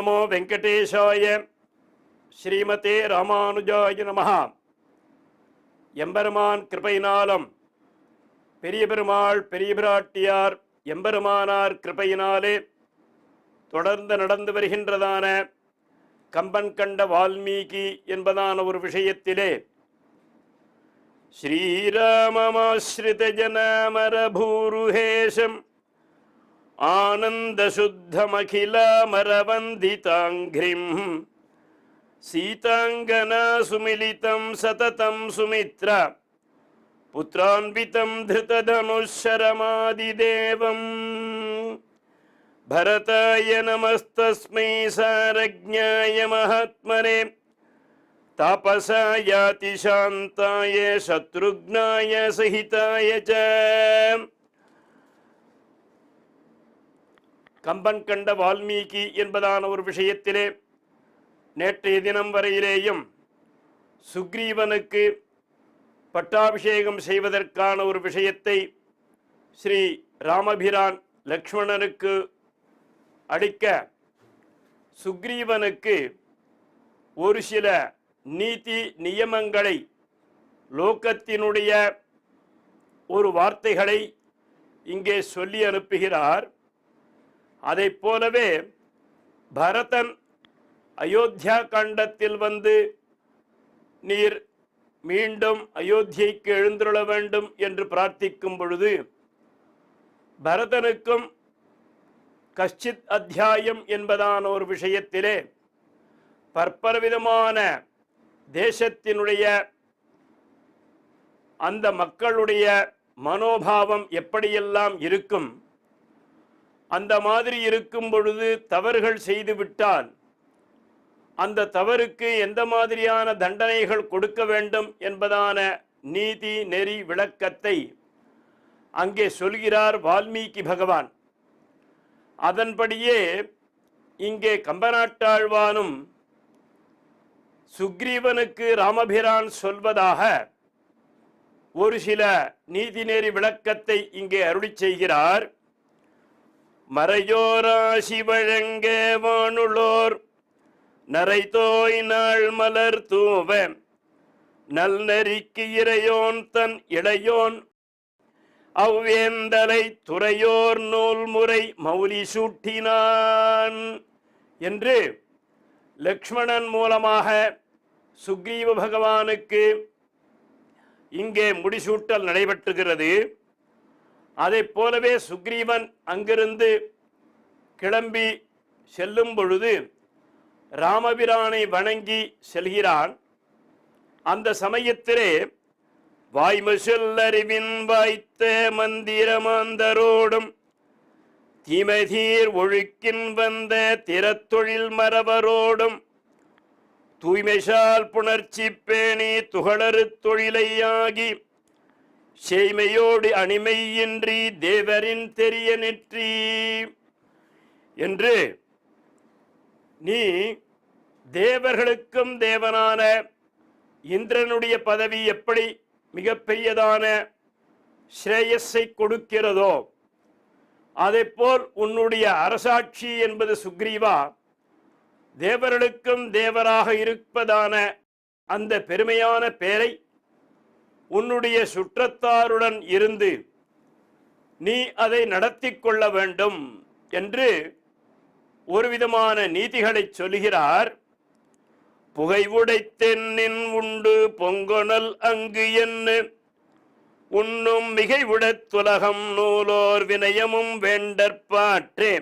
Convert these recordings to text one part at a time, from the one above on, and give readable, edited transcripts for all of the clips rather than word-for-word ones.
நமோ வெங்கடேஷாய. ஸ்ரீமதே ராமானுஜாய நமஹ. எம்பெருமான் கிருபையினாலும் பெரிய பெருமாள் பெரிய பிராட்டியார் எம்பெருமானார் கிருபையினாலே தொடர்ந்து நடந்து வருகின்றதான கம்பன் கண்ட வால்மீகி என்பதான ஒரு விஷயத்திலே ஸ்ரீராமமாஸ்ரித ஜனமரபூருஹேஷம் ஆனந்த சுத்தமகிலமரவந்திதாங்கிரிம் சீதாங்கனா சுமிலிதம் சததம் சுமித்ரா புத்ரான்விதம் திருததனுஷரமாதிதேவம் பரதாய நமஸ்தஸ்மை சாரஜ்ஞாய மகாத்மனே தாபசாயாதிசாந்தாய சத்ருக்னாய சகிதாய ச. கம்பன் கண்ட வால்மீகி என்பதான ஒரு விஷயத்திலே நேற்றைய தினம் வரையிலேயும் சுக்ரீவனுக்கு பட்டாபிஷேகம் செய்வதற்கான ஒரு விஷயத்தை ஸ்ரீ ராமபிரான் லக்ஷ்மணனுக்கு அளிக்க சுக்ரீவனுக்கு ஒரு சில நீதி நியமங்களை லோகத்தினுடைய ஒரு வார்த்தைகளை இங்கே சொல்லி அனுப்புகிறார். அதை போலவே பரதன் அயோத்தியா காண்டத்தில் வந்து நீர் மீண்டும் அயோத்தியைக்கு எழுந்துள்ள வேண்டும் என்று பிரார்த்திக்கும் பொழுது பரதனுக்கும் கஷ்டித் அத்தியாயம் என்பதான ஒரு விஷயத்திலே பற்பல விதமான தேசத்தினுடைய அந்த மக்களுடைய மனோபாவம் எப்படியெல்லாம் இருக்கும், அந்த மாதிரி இருக்கும் பொழுது தவறுகள் செய்துவிட்டால் அந்த தவறுக்கு எந்த மாதிரியான தண்டனைகள் கொடுக்க வேண்டும் என்பதான நீதி நெறி விளக்கத்தை அங்கே சொல்கிறார் வால்மீகி பகவான். அதன்படியே இங்கே கம்பநாட்டாழ்வானும் சுக்ரீவனுக்கு ராமபிரான் சொல்வதாக ஒரு சில நீதிநெறி விளக்கத்தை இங்கே அருளி செய்கிறார். மறையோராசி வழங்க வானுளோர் நரைதோய் நாள் மலர் தூவ நல் நெறிக்கு இறையோன் தன் இளையோன் அவ்வேந்தலை துறையோர் நூல் முறை மௌலி சூட்டினான் என்று லக்ஷ்மணன் மூலமாக சுக்ரீவ பகவானுக்கு இங்கே முடிசூட்டல் நடைபெற்றுகிறது. அதை போலவே சுக்ரீவன் அங்கிருந்து கிளம்பி செல்லும் பொழுது ராமபிரானை வணங்கி செல்கிறான். அந்த சமயத்திலே வாய்மசொல்லறிவின் வாய்த்த மந்திரமாந்தரோடும் தீமதீர் ஒழுக்கின் வந்த திறத்தொழில் மரபரோடும் தூய்மைசால் புணர்ச்சி பேணி துகளறு தொழிலையாகி செய்மையோடு அணிமையின்றி தேவரின் தெரிய நெற்றி என்று நீ தேவர்களுக்கும் தேவனான இந்திரனுடைய பதவி எப்படி மிகப்பெரியதான ஸ்ரேயஸை கொடுக்கிறதோ அதேபோல் உன்னுடைய அரசாட்சி என்பது சுக்ரீவா தேவர்களுக்கும் தேவராக இருப்பதான அந்த பெருமையான பெயரை உன்னுடைய சுற்றத்தாருடன் இருந்து நீ அதை நடத்தி கொள்ள வேண்டும் என்று ஒரு விதமான நீதிகளை சொல்கிறார். புகை உடைத்தென்னின் உண்டு பொங்கொணல் அங்கு என்ன உண்ணும் மிகை உடைத்துலகம் நூலோர் வினயமும் வேண்டற்பாற்றே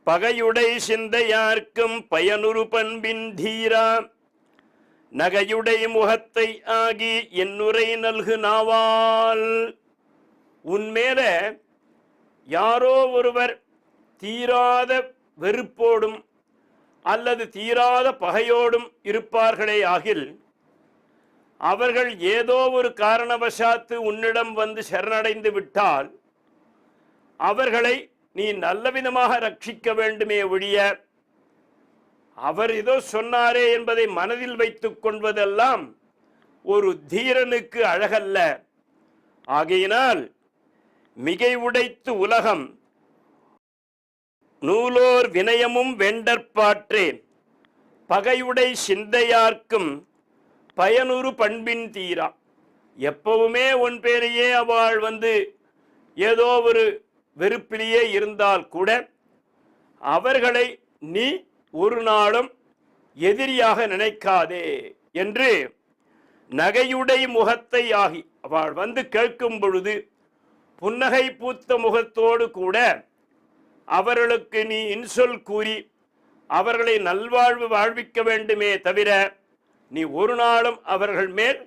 பகையுடை சிந்தையார்க்கும் பயனுறு பண்பின் தீரா நகையுடை முகத்தை ஆகி என்னுரை நல்கு நாவால். உன்மேல யாரோ ஒருவர் தீராத வெறுப்போடும் அல்லது தீராத பகையோடும் இருப்பார்களே ஆகில் அவர்கள் ஏதோ ஒரு காரணவசாத்து உன்னிடம் வந்து சரணடைந்து விட்டால் அவர்களை நீ நல்லவிதமாக ரட்சிக்க வேண்டுமே ஒழிய அவர் ஏதோ சொன்னாரே என்பதை மனதில் வைத்துக் கொள்வதெல்லாம் ஒரு தீரனுக்கு அழகல்ல. ஆகையினால் மிகை உடைத்து உலகம் நூலோர் வினயமும் வெண்டற்பாற்றே பகையுடை சிந்தையார்க்கும் பயனுறு பண்பின் தீரா. எப்பவுமே உன் பேரையே அவள் ஏதோ ஒரு வெறுப்பிலேயே இருந்தால் கூட அவர்களை நீ ஒரு நாளும் எதிரியாக நினைக்காதே என்று நகையுடை முகத்தை ஆகி அவள் கேட்கும் பொழுது புன்னகை பூத்த முகத்தோடு கூட அவர்களுக்கு நீ இன்சொல் கூறி அவர்களை நல்வாழ்வு வாழ்விக்க வேண்டுமே தவிர நீ ஒரு நாளும் அவர்கள் மேல்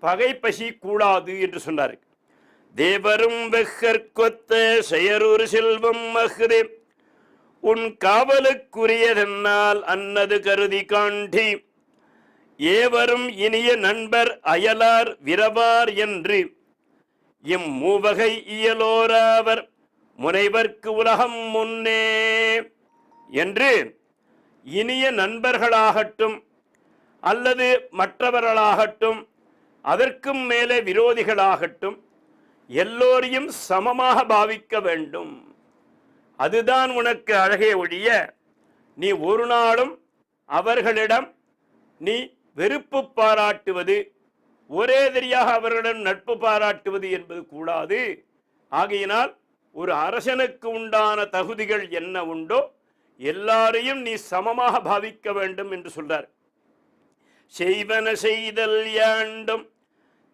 பகை பசி கூடாது என்று சொன்னார். தேவரும் வெக்கற்கொத்த செயரூர் செல்வம் மஹ்ரே உன் காவலுக்குரியதென்னால் அன்னது கருதி காண்டி ஏவரும் இனிய நண்பர் அயலார் விரவார் என்று எம் மூவகை இயலோராவர் முனைவர்க்கு உலகம் முன்னே என்று இனிய நண்பர்களாகட்டும் அல்லது மற்றவர்களாகட்டும் அதற்கும் மேலே விரோதிகளாகட்டும் எல்லோரையும் சமமாக பாவிக்க வேண்டும். அதுதான் உனக்கு அழகே ஒழிய நீ ஒரு நாளும் அவர்களிடம் நீ வெறுப்பு பாராட்டுவது ஒரே தெரியாக அவர்களிடம் நட்பு பாராட்டுவது என்பது கூடாது. ஆகையினால் ஒரு அரசனுக்கு உண்டான தகுதிகள் என்ன உண்டோ எல்லாரையும் நீ சமமாக பாவிக்க வேண்டும் என்று சொல்றார். செய்வன செய்தல் யாண்டும்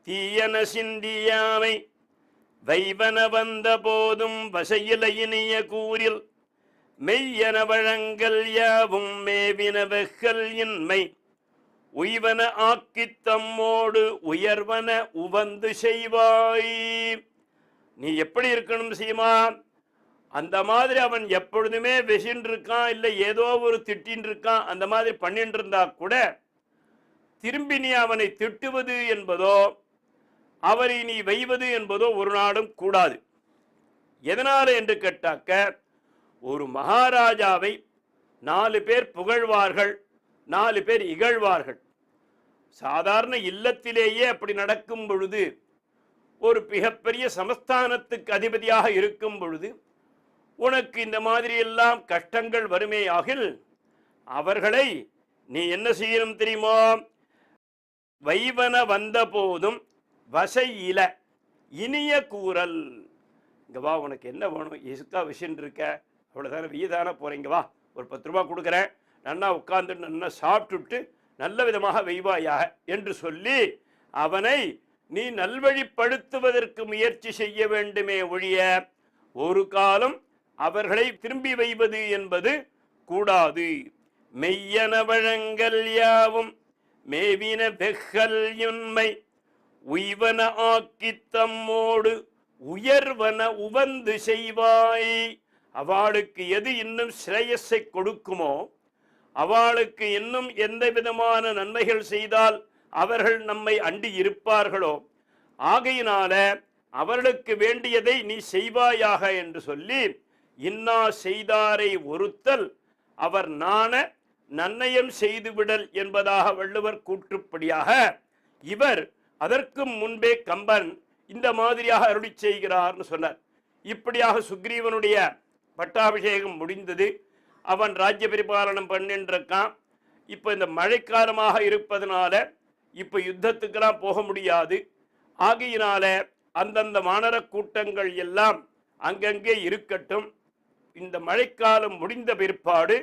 தீயன சிந்தியாமை வைவன வந்த போதும் வசையில இனிய கூறில் மெய்யன வழங்கல் யாவும் மேவின வெக்கல் இன்மை உய்வன ஆக்கித் தம்மோடு உயர்வன உவந்து செய்வாய். நீ எப்படி இருக்கணும் சீமா, அந்த மாதிரி அவன் எப்பொழுதுமே வெசின்னு இருக்கான், இல்லை ஏதோ ஒரு திட்டின்னு இருக்கான், அந்த மாதிரி பண்ணிட்டு இருந்தா கூட திரும்பி நீ அவனை திட்டுவது என்பதோ அவரை நீ வைவது என்பதோ ஒரு நாளும் கூடாது. எதனால என்று கேட்டாக்க, ஒரு மகாராஜாவை 4 பேர் புகழ்வார்கள், 4 பேர் இகழ்வார்கள். சாதாரண இல்லத்திலேயே அப்படி நடக்கும் பொழுது, ஒரு மிகப்பெரிய சமஸ்தானத்துக்கு அதிபதியாக இருக்கும் பொழுது உனக்கு இந்த மாதிரி எல்லாம் கஷ்டங்கள் வருமேயாகில் அவர்களை நீ என்ன செய்யணும் தெரியுமோ? வைவன வந்த போதும் வசையில இனிய கூறல். இங்க வா, உனக்கு என்ன வேணும், எசுக்கா விஷயம் இருக்க, அவ்வளோதானே, வீதானே போறீங்க, வா ஒரு 10 ரூபா கொடுக்குறேன், நன்னா உட்கார்ந்து நன்னா சாப்பிட்டுட்டு நல்ல விதமாக வைவாயாக என்று சொல்லி அவனை நீ நல்வழிப்படுத்துவதற்கு முயற்சி செய்ய வேண்டுமே ஒழிய ஒரு காலம் அவர்களை திரும்பி வைவது என்பது கூடாது. மெய்யன வழங்கல் யாவும் மேவின வெக்கல் உண்மை உய்வன ஆக்கி தம்மோடு உயர்வன உவந்து செய்வாய். அவளுக்கு எது இன்னும் ஸ்ரேயஸை கொடுக்குமோ, அவளுக்கு இன்னும் எந்த விதமான நன்மைகள் செய்தால் அவர்கள் நம்மை அண்டி இருப்பார்களோ, ஆகையினால அவர்களுக்கு வேண்டியதை நீ செய்வாயாக என்று சொல்லி இன்னா செய்தாரை ஒருத்தல் அவர் நாண நன்னயம் செய்துவிடல் என்பதாக வள்ளுவர் கூற்றுப்படியாக இவர் அதற்கு முன்பே கம்பன் இந்த மாதிரியாக அருளி செய்கிறார்னு சொன்னார். இப்படியாக சுக்ரீவனுடைய பட்டாபிஷேகம் முடிந்தது. அவன் ராஜ்ய பரிபாலனம் பண்ணின்றிருக்கான். இப்போ இந்த மழைக்காலமாக இருப்பதனால இப்போ யுத்தத்துக்கெல்லாம் போக முடியாது. ஆகையினால அந்தந்த வானர கூட்டங்கள் எல்லாம் அங்கங்கே இருக்கட்டும். இந்த மழைக்காலம் முடிந்த பிற்பாடு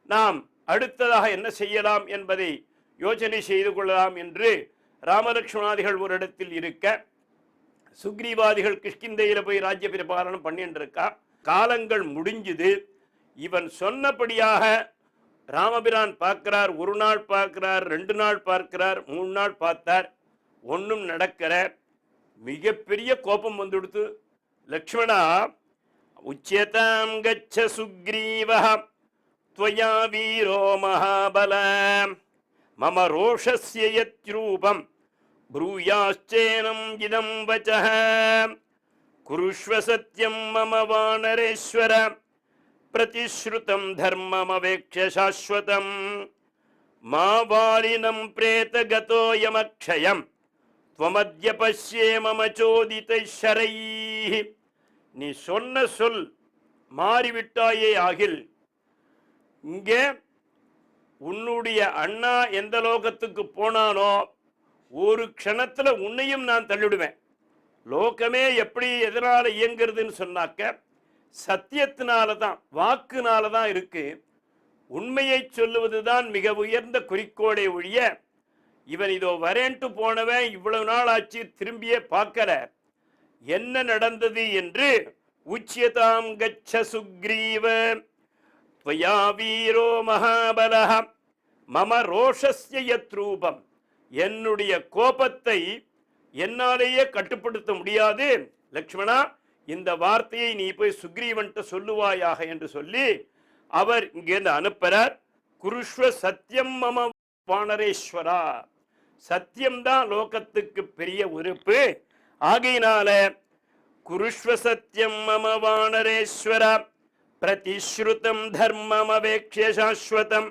நாம் அடுத்ததாக என்ன செய்யலாம் என்பதை யோசனை செய்து கொள்ளலாம் என்று ராமலட்சுமணாதிகள் ஒரு இடத்தில் இருக்க, சுக்ரீவாதிகள் கிஷ்கிந்தையில் போய் ராஜ்ய பரிபாலனம் பண்ணிட்டு இருக்கா. காலங்கள் முடிஞ்சுது. இவன் சொன்னபடியாக ராமபிரான் பார்க்கிறார். 1 நாள் பார்க்கிறார், 2 நாள் பார்க்கிறார், 3 நாள் பார்த்தார். ஒன்றும் நடக்கிற. மிகப்பெரிய கோபம் வந்துடுத்து. லக்ஷ்மணா, உச்சியதாம் கச்ச சுக்ரீவஹ த்வயா வீரோ மகாபல மம ரோஷஸ்ய யத்ரூபம் ப்ரூயாச்சேனம் இதம் வச்சஹ குருஷ்வ சத்யம் மம வானரேஸ்வர பிரதிஸ்ருதம் தர்மமவேக்ஷ சாஸ்வதம் மா வாலினம் பிரேதகதோயமக்ஷயம் த்வமத்ய பஷ்யே மம சோதிதை ஷரைஹி. நீ சொன்ன சொல் மாறிவிட்டாயே ஆகில் இங்கே உன்னுடைய அண்ணா எந்த லோகத்துக்கு போனானோ ஒரு க்ஷணத்துல உன்னையும் நான் தள்ளிடுவேன். லோகமே எப்படி எதனால இயங்குறதுன்னு சொன்னாக்க சத்தியத்தினால தான், வாக்குனால தான் இருக்கு. உண்மையை சொல்லுவதுதான் மிக உயர்ந்த குறிக்கோளை ஒழிய இவன் இதோ வரேன்ட்டு போனவன் இவ்வளவு நாள் ஆச்சு திரும்பியே பார்க்கல, என்ன நடந்தது என்று உச்சியதாம் கச்ச சுக்ரீவ त्वया வீரோ மகாபலஹ மம ரோஷஸ்ய யத்ரூபம், என்னுடைய கோபத்தை என்னாலேயே கட்டுப்படுத்த முடியாது லக்ஷ்மணா, இந்த வார்த்தையை நீ போய் சுக்ரீவன்ட்ட சொல்லுவாயாக என்று சொல்லி அவர் இங்கேருந்து அனுப்புறார். குருஷ்வ சத்தியம் மம வானரேஸ்வரா, சத்தியம்தான் லோகத்துக்கு பெரிய உறுப்பு, ஆகையினால குருஷ்வ சத்தியம் மம வானரேஸ்வரா பிரதிஸ்ருதம் தர்மம் அவேக்ஷ்ய சாஸ்வதம்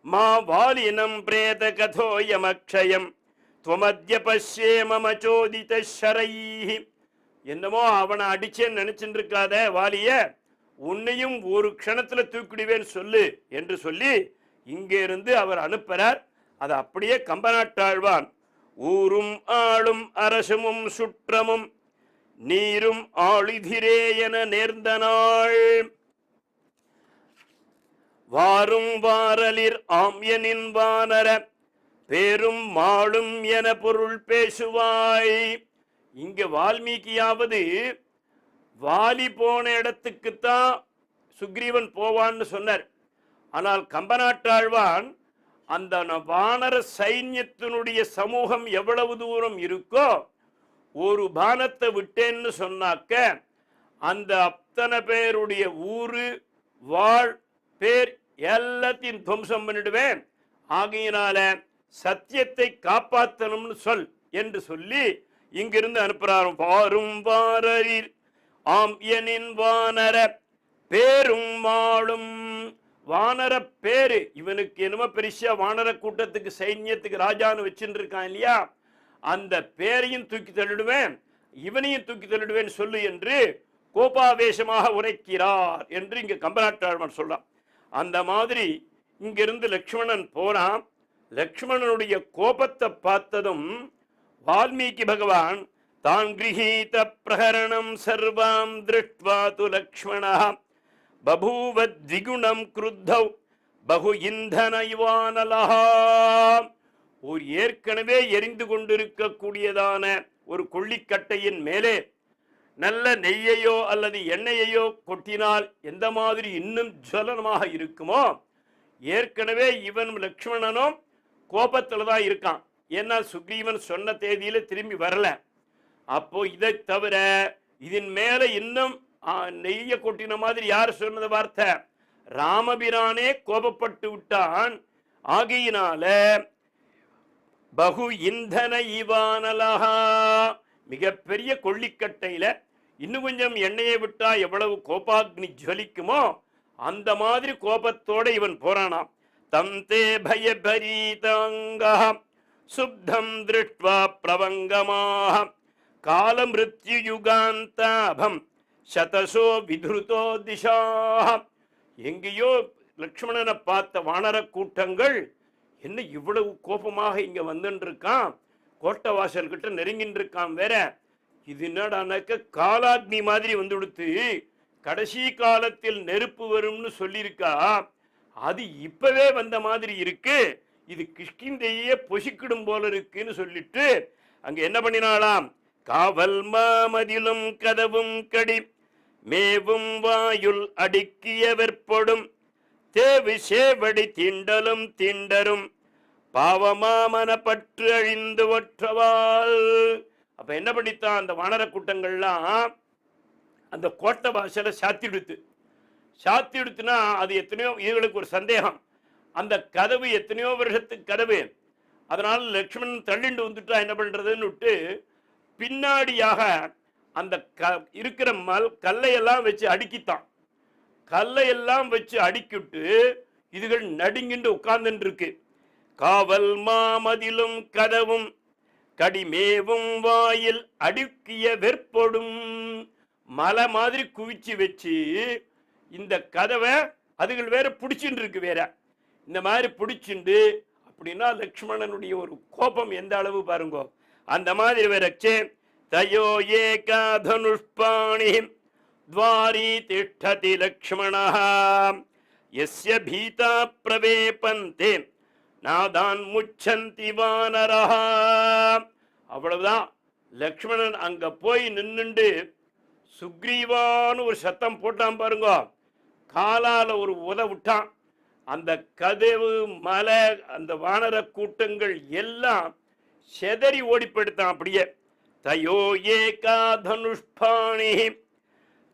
மா வாலினம் பிரேத கதோயமக்ஷயம் துவமத்ய பஷ்யே மம சோதித ஷரைஹி. என்னமோ அவனை அடிச்சேன்னு நினைச்சுட்டு இருக்காத வாலிய, உன்னையும் ஒரு க்ஷணத்துல தூக்கிடுவேன் சொல்லு என்று சொல்லி இங்கே இருந்து அவர் அனுப்புறார். அது அப்படியே கம்பநாட்டாழ்வான் ஊரும் ஆளும் அரசுமும் சுற்றமும் நீரும் ஆளிதிரே என நேர்ந்த நாள் வாரும் வாரலிர் ஆம்யனின் வானர பேரும் மாளும் என பொருள் பேசுவாய். இங்க வால்மீகியாவது வாலி போன இடத்துக்குத்தான் சுக்ரீவன் போவான்னு சொன்னார். ஆனால் கம்பநாட்டாழ்வான் அந்த வானர சைன்யத்தினுடைய சமூகம் எவ்வளவு தூரம் இருக்கோ ஒரு பானத்தை விட்டேன்னு சொன்னாக்க அந்த அத்தனை பேருடைய ஊரு வாழ் பேர் எல்லாத்தையும் துவம்சம் பண்ணிடுவேன், ஆகையினால சத்தியத்தை காப்பாற்றணும்னு சொல் என்று சொல்லி இங்கிருந்து அனுப்புறார். வாரும் வாரரில் ஆம்யனின் வானர பேரும் மாளும், வானர பேரு இவனுக்கு என்னமோ பெருசா வானர கூட்டத்துக்கு சைன்யத்துக்கு ராஜான்னு வச்சுட்டு இருக்கான் இல்லையா, அந்த பேரையும் தூக்கி தள்ளிடுவேன் இவனையும் தூக்கி தள்ளிடுவேன் சொல்லு என்று கோபாவேசமாக உரைக்கிறார் என்று இங்க கம்பநாட்டாழ்வான் சொல்லலாம். அந்த மாதிரி இங்கிருந்து லக்ஷ்மணன் போனான். லக்ஷ்மணனுடைய கோபத்தை பார்த்ததும் வால்மீகி பகவான் தான் கிரஹீத பிரகரணம் சர்வாம் திருஷ்ட்வா து லக்ஷ்மணா பபூவ திகுணம் க்ருத்தௌ பகு இந்தன இவானலஹா. ஒரு ஏற்கனவே எரிந்து கொண்டிருக்கக்கூடியதான ஒரு கொள்ளிக்கட்டையின் மேலே நல்ல நெய்யையோ அல்லது எண்ணெயையோ கொட்டினால் எந்த மாதிரி இன்னும் ஜுவலனமாக இருக்குமோ, ஏற்கனவே இவன் லக்ஷ்மணனும் கோபத்துல தான் இருக்கான். ஏன்னா சுக்ரீவன் சொன்ன தேதியில திரும்பி வரல. அப்போ இதை தவிர இதன் மேல இன்னும் நெய்ய கொட்டின மாதிரி யார் சொன்னது வார்த்தை, ராமபிரானே கோபப்பட்டு விட்டான். ஆகையினால பகு இந்தன இவானலஹா, மிகப்பெரிய கொள்ளிக்கட்டையில இன்னும் கொஞ்சம் எண்ணெயை விட்டா எவ்வளவு கோபாக்னி ஜுவலிக்குமோ அந்த மாதிரி கோபத்தோட இவன் போறானாம். தம் தே பயபரீதங்கா சுப்தம் திருஷ்ட்வா பிரவங்கமாக காலமிருத்யு யுகாந்தாபம் சதசோ விதுருதோ திசா. எங்கேயோ லக்ஷ்மணனை பார்த்த வானர கூட்டங்கள் என்ன இவ்வளவு கோபமாக இங்க வந்துட்டு இருக்கான், கோட்டை வாசல் கிட்ட நெருங்கின்னு இருக்கான் வேற, இது என்னடானாக்க காலாக்னி மாதிரி வந்து கொடுத்து கடைசி காலத்தில் நெருப்பு வரும்னு சொல்லியிருக்கா, அது இப்பவே வந்த மாதிரி இருக்கு, இது கிஷ்கிந்தையே பொசிக்கிடும் போல இருக்குன்னு சொல்லிட்டு அங்க என்ன பண்ணினாலாம், காவல் மாமதிலும் கதவும் கடி மேவும் வாயுள் அடுக்கிய வெற்பொடும் தேவி சேவடி தீண்டலும் தீண்டரும் பாவமாமன பற்று அழிந்து ஒற்றவாள். அப்ப என்ன பண்ணித்தான், அந்த வானர கூட்டங்கள்லாம் அந்த கோட்டை வாசலை சாத்திடுத்துனா அது எத்தனையோ இதுகளுக்கு ஒரு சந்தேகம், அந்த கதவு எத்தனையோ வருஷத்துக்கு கதவு, அதனால லக்ஷ்மணன் தள்ளிண்டு வந்துட்டா என்ன பண்றதுன்னு விட்டு பின்னாடியாக அந்த இருக்கிற கல்லையெல்லாம் வச்சு அடுக்கித்தான், கல்லையெல்லாம் வச்சு அடுக்கிட்டு இதுகள் நடுங்கிண்டு உட்கார்ந்துட்டு இருக்கு. காவல் மாமதிலும் கதவும் கடிமேவும் வாயில் அடுக்கிய வெற்பொடும், மலை மாதிரி குவிச்சு வச்சு இந்த கதவை அதுகள் வேற பிடிச்சிட்டு இருக்கு வேற. இந்த மாதிரி பிடிச்சிண்டு அப்படின்னா லக்ஷ்மணனுடைய ஒரு கோபம் எந்த அளவு பாருங்க. அந்த மாதிரி வரச்சே தயோ ஏகா தனுஷ்பாணி துவாரி திஷ்டதி லக்ஷ்மணः யஸ்ய பீதா பிரவேபந்தே நாதான் முச்சந்தி வானரஹ. அவ்வளவுதான். லக்ஷ்மணன் அங்க போய் நின்னுண்டு சுக்ரீவான்னு ஒரு சத்தம் போட்டான் பாருங்க. காலால ஒரு உத விட்டான். அந்த கதவு மலை அந்த வானர கூட்டங்கள் எல்லாம் செதறி ஓடிப்படுத்தான் அப்படியே. தயோ ஏகா தனுஷ்பாணி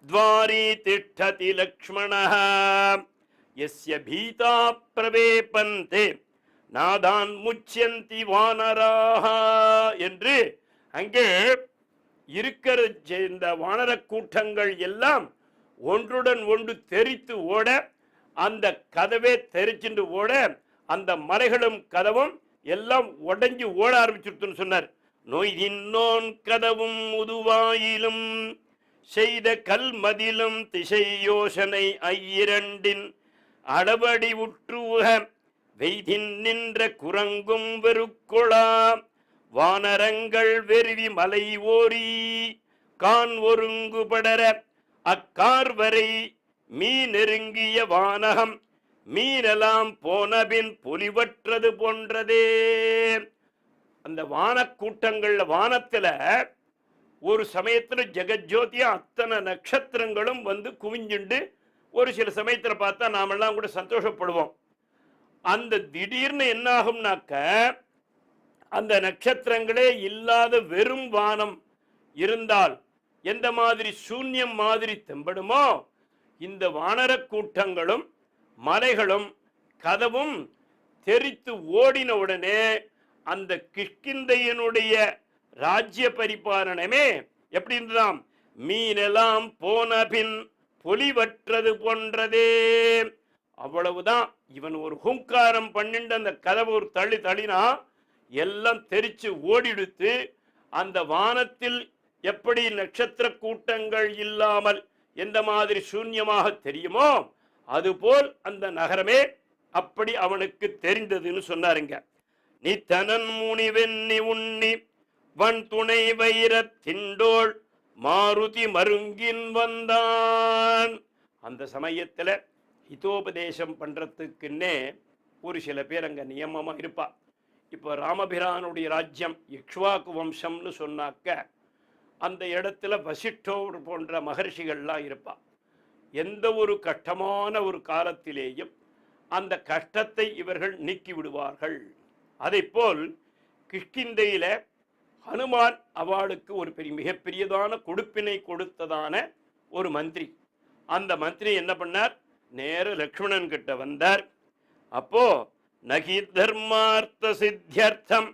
துவாரி திஷ்டதி லக்ஷ்மணः யஸ்ய பீதா பிரவேபந்தே நாதான் முச்சந்தி வானராஹ என்று அங்கே இருக்கிற இந்த வானர கூட்டங்கள் எல்லாம் ஒன்றுடன் ஒன்று தெரித்து ஓட, அந்த கதவே தெரிச்சுட்டு ஓட, அந்த மலைகளும் கதவும் எல்லாம் உடைஞ்சு ஓட ஆரம்பிச்சுட்டுன்னு சொன்னார். நோய்தின்னோன் கதவும் முதுவாயிலும் செய்த கல்மதிலும் திசை யோசனை ஐயிரண்டின் அளவடி உற்றுக வெய்தின் நின்ற குரங்கும் வெறுக்கொளா வானரங்கள் வெறுவி மலை ஓரி கான் ஒருங்கு படர அக்கார்வரை மீன் நெருங்கிய வானகம் மீனெல்லாம் போனபின் பொலிவற்றது போன்றதே. அந்த வானக்கூட்டங்கள்ல வானத்துல ஒரு சமயத்துல ஜெகஜோதியா அத்தனை நட்சத்திரங்களும் வந்து குவிஞ்சுண்டு ஒரு சில சமயத்துல பார்த்தா நாமெல்லாம் கூட சந்தோஷப்படுவோம். அந்த திடீர்னு என்ன ஆகும்னாக்க அந்த நட்சத்திரங்களே இல்லாத வெறும் வானம் இருந்தால் எந்த மாதிரி சூன்யம் மாதிரி தென்படுமோ, இந்த வானர கூட்டங்களும் மலைகளும் கதவும் தெரித்து ஓடின உடனே அந்த கிஷ்கிந்தையனுடைய ராஜ்ய பரிபாலனமே எப்படி இருந்ததாம்? மீனெல்லாம் போன பின் பொலிவற்றது போன்றதே. அவ்வளவுதான். இவன் ஒரு ஹுங்காரம் பண்ணிட்டு அந்த கதவு ஒரு தள்ளினா எல்லாம் தெரிச்சு ஓடிடுத்து. அந்த வானத்தில் எப்படி நட்சத்திர கூட்டங்கள் இல்லாமல் எந்த மாதிரி சூன்யமாக தெரியுமோ அதுபோல் அந்த நகரமே அப்படி அவனுக்கு தெரிந்ததுன்னு சொன்னாருங்க. நீ தனன் முனிவென்னி உண்ணி வன் துணை வைர திண்டோள் மாருதி மருங்கின் வந்தான். அந்த சமயத்துல ஹிதோபதேசம் பண்றதுக்குன்னே ஒரு சில பேர் அங்க நியமமா இருப்பா. இப்போ ராமபிரானுடைய ராஜ்யம் இக்ஷ்வாக்கு வம்சம்னு சொன்னாக்க அந்த இடத்துல வசிஷ்டோர் போன்ற மகர்ஷிகள்லாம் இருப்பா. எந்த ஒரு கஷ்டமான ஒரு காலத்திலேயும் அந்த கஷ்டத்தை இவர்கள் நீக்கி விடுவார்கள். அதை போல் கிஷ்கிந்தையில ஹனுமான் அவளுக்கு ஒரு மிகப்பெரியதான கொடுப்பினை கொடுத்ததான ஒரு மந்திரி. அந்த மந்திரி என்ன பண்ணார்? நேர லக்ஷ்மணன் கிட்ட வந்தார். அப்போ நகி தர்மார்த்த சித்தியர்த்தம்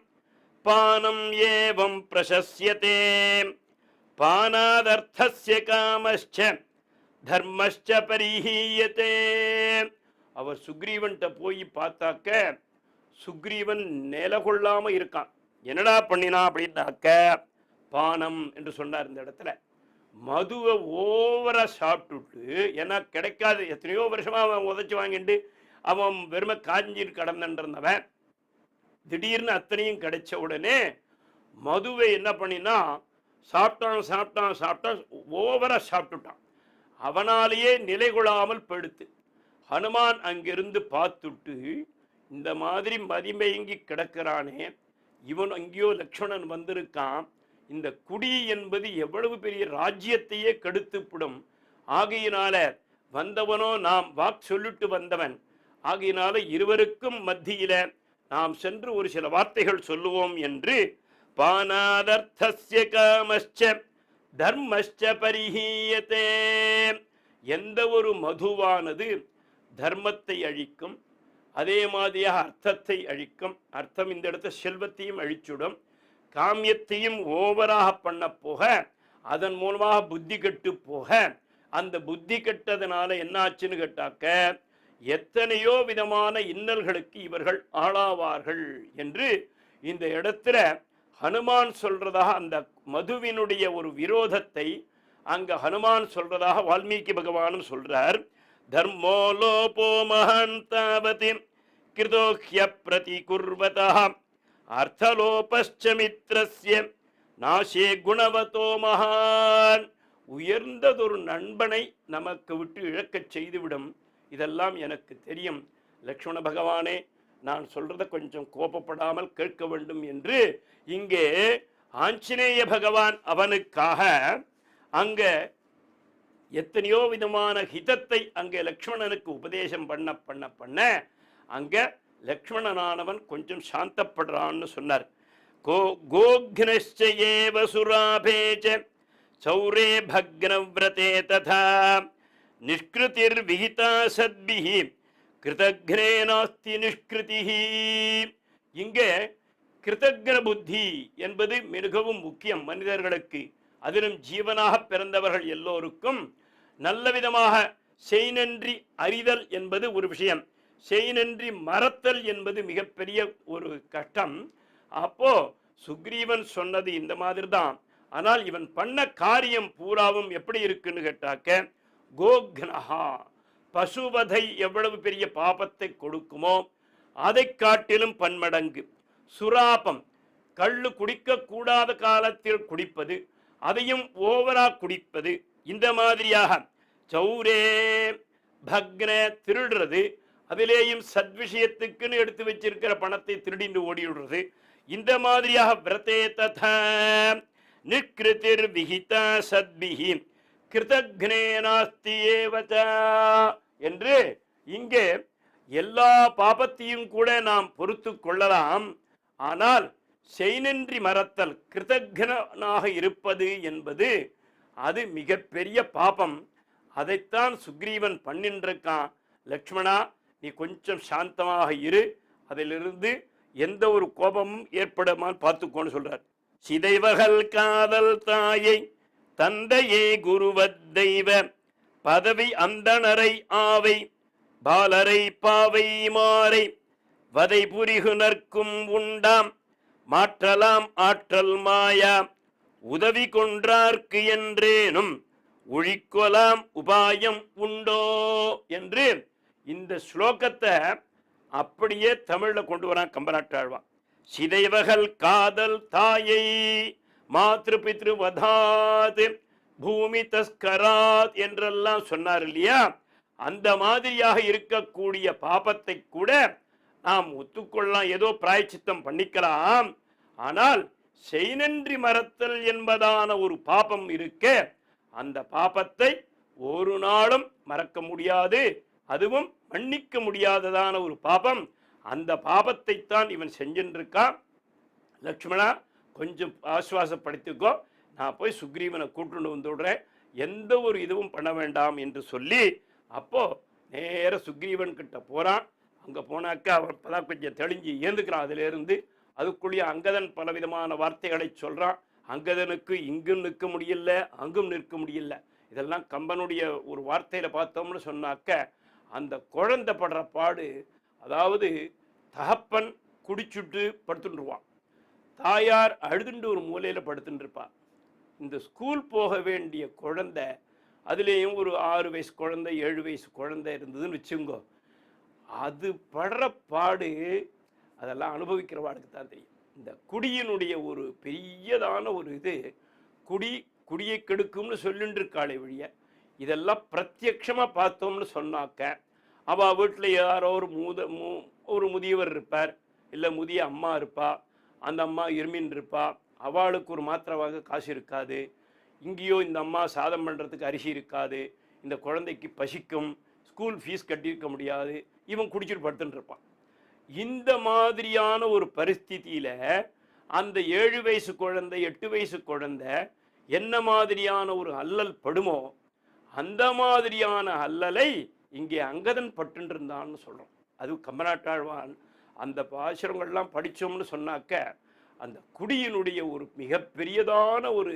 பானம் ஏவம் பிரசஸ்யதே பானாதர்த்தஸ்ய காமஸ்ச தர்மஸ்ச பரிஹீயதே. அவர் சுக்ரீவன்கிட்ட போய் பார்த்தாக்க சுக்ரீவன் நில கொள்ளாம இருக்கான். என்னடா பண்ணினா அப்படின்னாக்க பானம் என்று சொன்னார். இந்த இடத்துல மதுவை ஓவரா சாப்பிட்டுட்டு, ஏன்னா கிடைக்காது, எத்தனையோ வருஷமா அவன் உதச்சி வாங்கிட்டு அவன் வெறுமை காஞ்சிட்டு கடந்திருந்தவன் திடீர்னு அத்தனையும் கிடைச்ச உடனே மதுவை என்ன பண்ணினா சாப்பிட்டான் ஓவரா சாப்பிட்டுட்டான். அவனாலேயே நிலை கொள்ளாமல் படுத்து ஹனுமான் அங்கிருந்து பார்த்துட்டு இந்த மாதிரி மதிமயங்கி கிடக்கிறானே, இவன் அங்கேயோ லக்ஷ்மணன் வந்திருக்கான், இந்த குடி என்பது எவ்வளவு பெரிய ராஜ்யத்தையே கெடுத்துப்படும். ஆகையினால வந்தவனோ நாம் வாக்கு சொல்லிட்டு வந்தவன். ஆகையினால இருவருக்கும் மத்தியில நாம் சென்று ஒரு சில வார்த்தைகள் சொல்லுவோம் என்று பானாதர்த்தஸ்ய காமஸ்ச தர்மஸ்ச பரிஹீயதே. எந்த ஒரு மதுவானது தர்மத்தை அழிக்கும், அதே மாதிரியாக அர்த்தத்தை அழிக்கும். அர்த்தம் இந்த இடத்த செல்வத்தையும் அழிச்சுடும். காமியத்தையும் ஓவராக பண்ண போக அதன் மூலமாக புத்தி கெட்டு போக, அந்த புத்தி கெட்டதுனால என்னாச்சுன்னு கேட்டாக்க எத்தனையோ விதமான இன்னல்களுக்கு இவர்கள் ஆளாவார்கள் என்று இந்த இடத்துல ஹனுமான் சொல்றதாக அந்த மதுவினுடைய ஒரு விரோதத்தை அங்க ஹனுமான் சொல்றதாக வால்மீகி பகவானும் சொல்றார். தர்மோ லோபோ மகான் தாவதி கிருதோஹ்ய பிரதிகுர்வதः அர்த்தலோபஸ்ச மித்ரஸ்ய நாசே குணவதோ மகான். உயர்ந்ததொரு நண்பனை நமக்கு விட்டு இழக்கச் செய்துவிடும். இதெல்லாம் எனக்கு தெரியும். லக்ஷ்மண பகவானே, நான் சொல்றத கொஞ்சம் கோபப்படாமல் கேட்க வேண்டும் என்று இங்கே ஆஞ்சநேய பகவான் அவனுக்காக அங்க எத்தனையோ விதமான ஹிதத்தை அங்கே லக்ஷ்மணனுக்கு உபதேசம் பண்ண பண்ண பண்ண அங்க லக்ஷ்மணனானவன் கொஞ்சம் சாந்தப்படுறான்னு சொன்னார். கோக்னேவ சுராபேச்ச சௌரே பக்னவ்ரதே ததா நிஷ்கிருதிர் விஹிதா சத்பிஹி கிருதக்னே நாஸ்தி நிஷ்கிருதிஹி. இங்கே கிருதக்ன புத்தி என்பது மிகவும் முக்கியம் மனிதர்களுக்கு. அதிலும் ஜீவனாக பிறந்தவர்கள் எல்லோருக்கும் நல்ல விதமாக செய்நன்றி அறிதல் என்பது ஒரு விஷயம், செய்நன்றி மறத்தல் என்பது மிகப்பெரிய ஒரு கஷ்டம். அப்போ சுக்ரீவன் சொன்னது இந்த மாதிரி தான். ஆனால் இவன் பண்ண காரியம் பூராவும் எப்படி இருக்குன்னு கேட்டாக்க, கோக்னஹா, பசுவதை எவ்வளவு பெரிய பாபத்தை கொடுக்குமோ அதை காட்டிலும் பன்மடங்கு. சுராபம், கள்ளு குடிக்க கூடாத காலத்தில் குடிப்பது, அதையும் ஓவரா குடிப்பது. இந்த மாதிரியாக சௌரே பக்ன, திருடுறது, அதிலேயும் சத்விஷயத்துக்குன்னு எடுத்து வச்சிருக்கிற பணத்தை திருடிந்து ஓடிடுறது. இந்த மாதிரியாக விரதே ததா நிக்ருதிர் விஹிதா சத்பிஹி கிருதக்னே நாஸ்தி ஏவச என்று இங்கே எல்லா பாபத்தையும் கூட நாம் பொறுத்து கொள்ளலாம். ஆனால் செய்நன்றி மறத்தல், கிருதக்னாக இருப்பது என்பது அது மிகப்பெரிய பாபம். அதைத்தான் சுக்ரீவன் பண்ணின்றிருக்கான். லக்ஷ்மணா, நீ கொஞ்சம் சாந்தமாக இரு, அதிலிருந்து எந்த ஒரு கோபமும் ஏற்படாமல் பார்த்துக்கோன்னு சொல்றார். சிதைவகள் காதல் தாயை தந்தையே குருவத் தெய்வ பதவி அந்தணரை ஆவை பாலரை பாவை மாறை வதை புரிகுனர்க்கும் உண்டாம் மாற்றலாம் ஆற்றல் மாயா உதவி கொன்றார்க்கு என்றேனும் ஒழிக்கொலாம் உபாயம் உண்டோ என்று இந்த ஸ்லோகத்தை அப்படியே தமிழ்ல கொண்டு வரான் கம்பநாட்டாழ்வான். சிதைவகள் காதல் தாயை மாத்ரு பித்ரு வதாத் பூமி தஸ்கராத் என்றெல்லாம் சொன்னார் இல்லையா? அந்த மாதிரியாக இருக்கக்கூடிய பாபத்தை கூட நாம் ஒத்துக்கொள்ளலாம், ஏதோ பிராயச்சித்தம் பண்ணிக்கலாம். ஆனால் செய்நன்றி மறத்தல் என்பதான ஒரு பாபம் இருக்க, அந்த பாபத்தை ஒரு நாளும் மறக்க முடியாது, அதுவும் மன்னிக்க முடியாததான ஒரு பாபம். அந்த பாபத்தை தான் இவன் செஞ்சின்றிருக்கான். லக்ஷ்மணா, கொஞ்சம் ஆசுவாசப்படுத்திக்கோ, நான் போய் சுக்ரீவனை கூட்டுண்டு வந்துடுறேன், எந்த ஒரு இதுவும் பண்ண வேண்டாம் என்று சொல்லி அப்போ நேர சுக்ரீவன் கிட்ட போறான். அங்க போனாக்கா அவன் இப்பதான் கொஞ்சம் தெளிஞ்சு ஏந்துக்கிறான் அதிலிருந்து. அதுக்குள்ளேயே அங்கதன் பலவிதமான வார்த்தைகளை சொல்றான். அங்கதனுக்கு இங்கும் நிற்க முடியல, அங்கும் நிற்க முடியல. இதெல்லாம் கம்பனுடைய ஒரு வார்த்தையில பார்த்தோம்னு சொன்னாக்க, அந்த குழந்தை படுற பாடு, அதாவது தகப்பன் குடிச்சுட்டு படுத்துட்டுருவான், தாயார் அழுதுண்டு ஒரு மூலையில படுத்துட்டு இருப்பா. இந்த ஸ்கூல் போக வேண்டிய குழந்தை, அதுலேயும் ஒரு 6 வயசு குழந்தை 7 வயசு குழந்தை இருந்ததுன்னு வச்சுங்கோ, அது படுற பாடு அதெல்லாம் அனுபவிக்கிறவாளுக்கு தான் தெரியும். இந்த குடியினுடைய ஒரு பெரியதான ஒரு இது, குடியை கெடுக்கும்னு சொல்லிட்டு இருக்காளே வழிய, இதெல்லாம் பிரத்யட்சமா பார்த்தோம்னு சொன்னாக்க, அவள் வீட்டில் யாரோ ஒரு முதியவர் இருப்பார், இல்லை முதிய அம்மா இருப்பா, அந்த அம்மா இருமின் இருப்பா, அவளுக்கு ஒரு மாத்திரவாக காசு இருக்காது, இங்கேயோ இந்த அம்மா சாதம் பண்ணுறதுக்கு அரிசி இருக்காது, இந்த குழந்தைக்கு பசிக்கும், ஸ்கூல் ஃபீஸ் கட்டியிருக்க முடியாது, இவன் குடிச்சிட்டு படுத்துட்டு இருப்பான். இந்த மாதிரியான ஒரு பரிஸ்திதியில அந்த 7 வயசு குழந்தை 8 வயசு குழந்தை என்ன மாதிரியான ஒரு அல்லல் படுமோ, அந்த மாதிரியான அல்லலை இங்கே அங்கதன் பட்டு இருந்தான்னு சொல்றோம். அது கம்பநாட்டாழ்வான் அந்த பாசுரங்கள்லாம் படித்தோம்னு சொன்னாக்க, அந்த குடியினுடைய ஒரு மிகப்பெரியதான ஒரு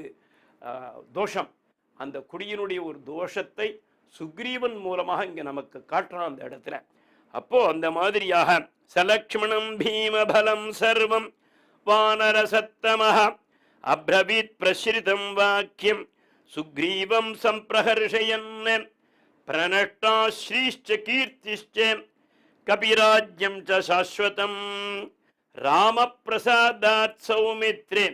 தோஷம், அந்த குடியினுடைய ஒரு தோஷத்தை சுக்ரீவன் மூலமாக இங்கே நமக்கு காட்டுறான் அந்த இடத்துல. அப்போ அந்த மாதிரியாக சலக்ஷ்மணம் பீமபலம் சர்வம் வானரசத்தமஹ அப்ரவீத் பிரஸ்ரிதம் வாக்கியம் சுக்ரீவம் சம்பிரஹர்ஷயன் பிரணஷ்டா ஸ்ரீஷ்ச கீர்த்திஷ்ச கபிராஜ்யம் ச சாஸ்வதம் ராம பிரசாதாத் சௌமித்ரே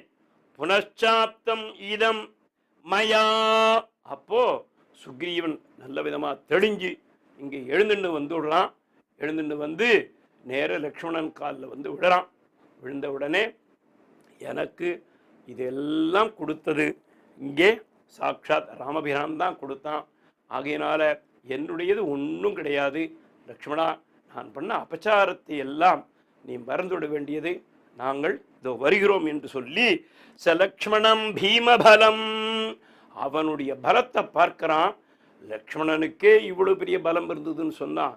புனச்சாப்தம் இதம் மயா. அப்போ சுக்ரீவன் நல்ல விதமா தெளிஞ்சு இங்கே எழுந்துன்னு வந்துடுறான். எழுந்துன்னு வந்து நேர லக்ஷ்மணன் காலில் வந்து விடுறான். விழுந்த உடனே எனக்கு இதெல்லாம் கொடுத்தது இங்கே சாட்சாத் ராமபிரான் தான் கொடுத்தான். ஆகையினால என்னுடையது ஒன்றும் கிடையாது. லக்ஷ்மணா, நான் பண்ண அபச்சாரத்தை எல்லாம் நீ மறந்துவிட வேண்டியது. நாங்கள் இதோ வருகிறோம் என்று சொல்லி சலக்ஷ்மணம் பீமபலம், அவனுடைய பலத்தை பார்க்கிறான். லக்ஷ்மணனுக்கே இவ்வளவு பெரிய பலம் இருந்ததுன்னு சொன்னா,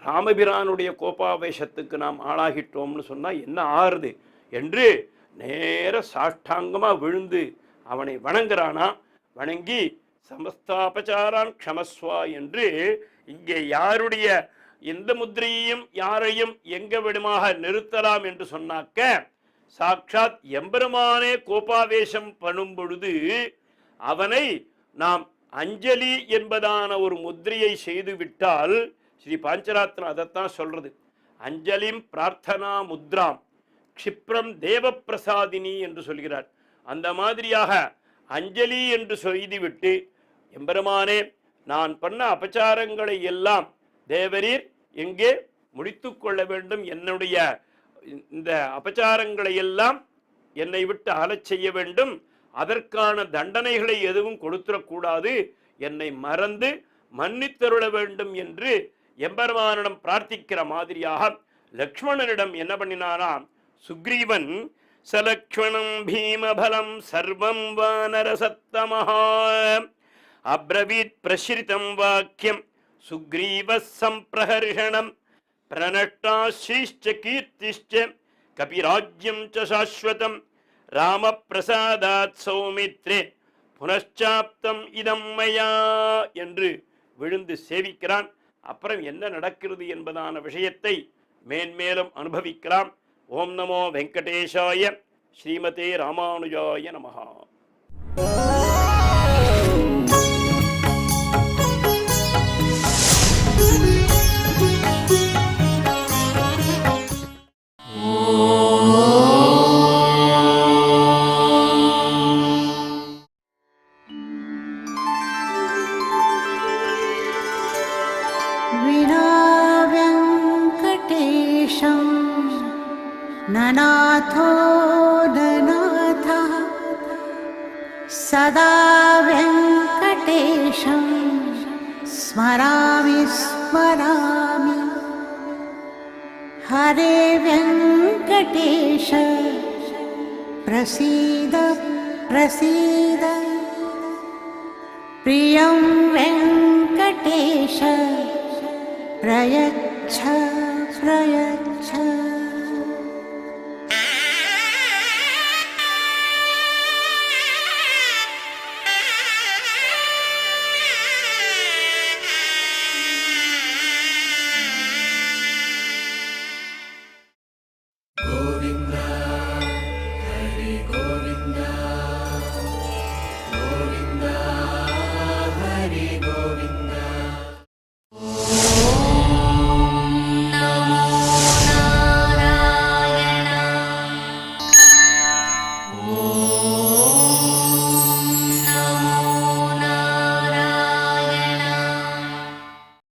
ராமபிரானுடைய கோபாவேசத்துக்கு நாம் ஆளாகிட்டோம்னு சொன்னா என்ன ஆறுது என்று நேர சாஷ்டாங்கமா விழுந்து அவனை வணங்குறானா. வணங்கி சமஸ்தாபச்சாரான் க்ஷமஸ்வா என்று இங்கே யாருடைய எந்த முத்திரையையும் யாரையும் எங்க விடமாக நிறுத்தலாம் என்று சொன்னாக்க, சாட்சாத் எம்பெருமானே கோபாவேசம் பண்ணும் பொழுது அவனை நாம் அஞ்சலி என்பதான ஒரு முத்திரையை செய்து விட்டால், ஸ்ரீ பாஞ்சராத்திரம் அதைத்தான் சொல்றது, அஞ்சலிம் பிரார்த்தனா முத்ராம் க்ஷிப்ரம் தேவ பிரசாதினி என்று சொல்கிறார். அந்த மாதிரியாக அஞ்சலி என்று செய்துவிட்டு, எம்பெருமானே நான் பண்ண அபச்சாரங்களை எல்லாம் தேவரீர் எங்கே முடித்து கொள்ள வேண்டும், என்னுடைய இந்த அபச்சாரங்களை எல்லாம் என்னை விட்டு அழச் செய்ய வேண்டும், அதற்கான தண்டனைகளை எதுவும் கொடுத்துடக்கூடாது, என்னை மறந்து மன்னித்தருள வேண்டும் என்று எம்பெருமானிடம் பிரார்த்திக்கிற மாதிரியாக லக்ஷ்மணனிடம் என்ன பண்ணினாராம் சுக்ரீவன். சலக்ஷ்மணம் பீமபலம் சர்வம் வானரசத்தமஹா அப்ரவீத் பிரஸ்ரிதம் வாக்கியம் சுக்ரீவ சம்பிரஹர்ஷணம் பிரணஷ்டா ஸ்ரீஷ்ச கீர்த்திஷ்ச கபிராஜ்யம் ச சாஸ்வதம் ராம பிரசாதாத் சௌமித்ரே புனச்சாப்தம் இதம் மயா என்று விழுந்து சேவிக்கிறான். அப்புறம் என்ன நடக்கிறது என்பதான விஷயத்தை மேன்மேலும் அனுபவிக்கலாம். ஓம் நமோ வெங்கடேஷாய ஸ்ரீமதே ராமானுஜாய நமஹ. ननाथो ननाथः सदा वेङ्कटेशं स्मरामि स्मरामि हरे वेङ्कटेश प्रसीद प्रसीद प्रियं वेङ्कटेश प्रयच्छ प्रयच्छ